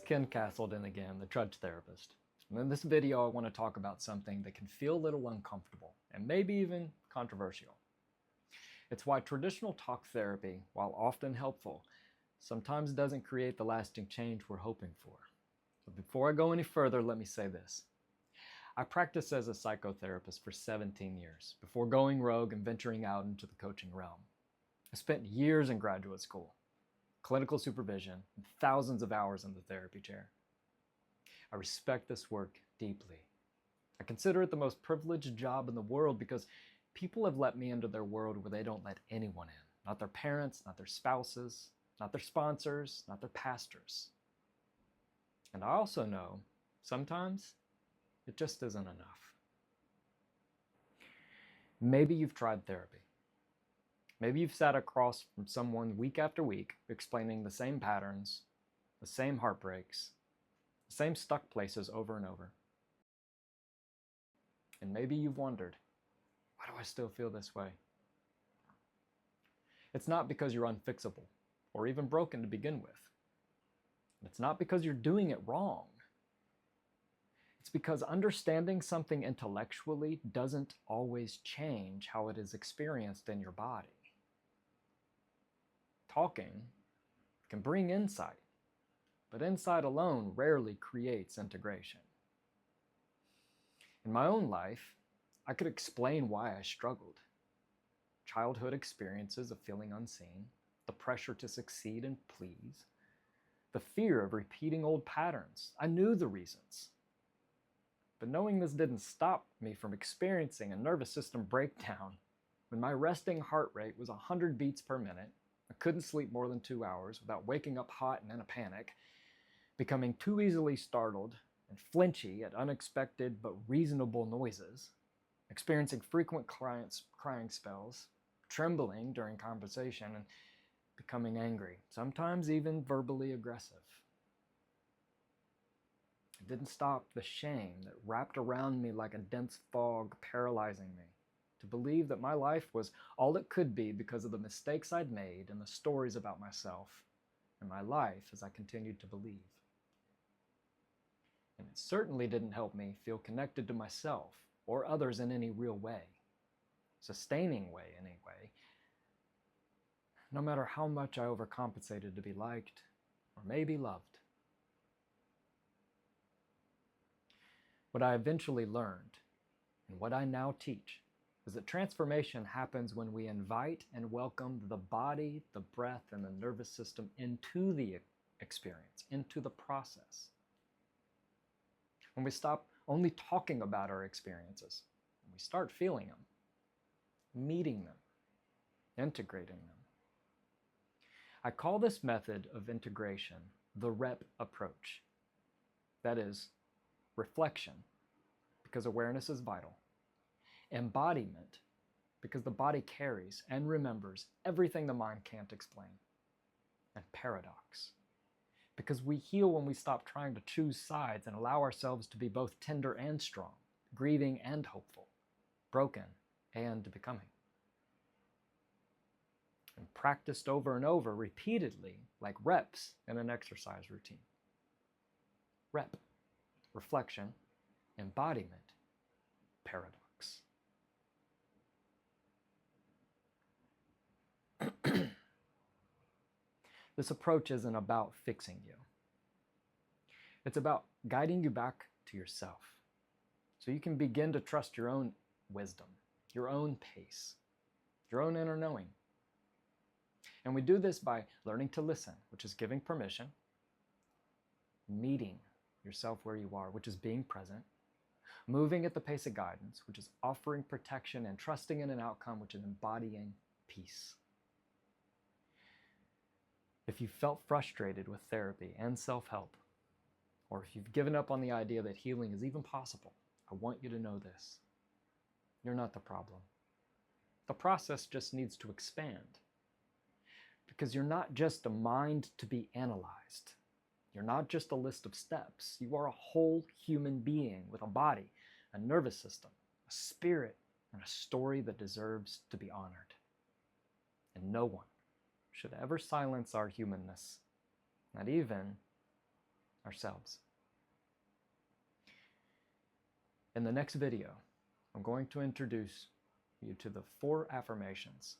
Ken Caselden again, the Trudge therapist. And in this video, I want to talk about something that can feel a little uncomfortable and maybe even controversial. It's why traditional talk therapy, while often helpful, sometimes doesn't create the lasting change we're hoping for. But before I go any further, let me say this. I practiced as a psychotherapist for 17 years before going rogue and venturing out into the coaching realm. I spent years in graduate school, clinical supervision, and thousands of hours in the therapy chair. I respect this work deeply. I consider it the most privileged job in the world because people have let me into their world where they don't let anyone in. Not their parents, not their spouses, not their sponsors, not their pastors. And I also know, sometimes, it just isn't enough. Maybe you've tried therapy. Maybe you've sat across from someone week after week explaining the same patterns, the same heartbreaks, the same stuck places over and over. And maybe you've wondered, why do I still feel this way? It's not because you're unfixable or even broken to begin with. It's not because you're doing it wrong. It's because understanding something intellectually doesn't always change how it is experienced in your body. Talking can bring insight, but insight alone rarely creates integration. In my own life, I could explain why I struggled. Childhood experiences of feeling unseen, the pressure to succeed and please, the fear of repeating old patterns. I knew the reasons. But knowing this didn't stop me from experiencing a nervous system breakdown when my resting heart rate was 100 beats per minute. I couldn't sleep more than 2 hours without waking up hot and in a panic, becoming too easily startled and flinchy at unexpected but reasonable noises, experiencing frequent crying spells, trembling during conversation, and becoming angry, sometimes even verbally aggressive. It didn't stop the shame that wrapped around me like a dense fog, paralyzing me to believe that my life was all it could be because of the mistakes I'd made and the stories about myself and my life as I continued to believe. And it certainly didn't help me feel connected to myself or others in any real way, sustaining way anyway, no matter how much I overcompensated to be liked or maybe loved. What I eventually learned, and what I now teach, is that transformation happens when we invite and welcome the body, the breath, and the nervous system into the experience, into the process. When we stop only talking about our experiences, and we start feeling them, meeting them, integrating them. I call this method of integration the REP approach. That is, reflection, because awareness is vital. Embodiment, because the body carries and remembers everything the mind can't explain. And paradox, because we heal when we stop trying to choose sides and allow ourselves to be both tender and strong, grieving and hopeful, broken and becoming. And practiced over and over repeatedly, like reps in an exercise routine. Rep, reflection, embodiment, paradox. This approach isn't about fixing you. It's about guiding you back to yourself so you can begin to trust your own wisdom, your own pace, your own inner knowing. And we do this by learning to listen, which is giving permission, meeting yourself where you are, which is being present, moving at the pace of guidance, which is offering protection, and trusting in an outcome, which is embodying peace. If you felt frustrated with therapy and self-help, or if you've given up on the idea that healing is even possible, I want you to know this. You're not the problem. The process just needs to expand. Because you're not just a mind to be analyzed. You're not just a list of steps. You are a whole human being with a body, a nervous system, a spirit, and a story that deserves to be honored. And no one should ever silence our humanness, not even ourselves. In the next video, I'm going to introduce you to the 4 affirmations,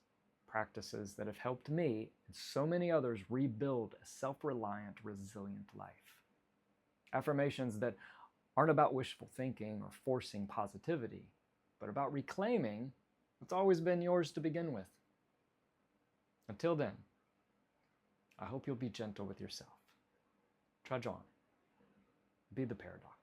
practices that have helped me and so many others rebuild a self-reliant, resilient life. Affirmations that aren't about wishful thinking or forcing positivity, but about reclaiming what's always been yours to begin with. Until then, I hope you'll be gentle with yourself. Trudge on. Be the paradox.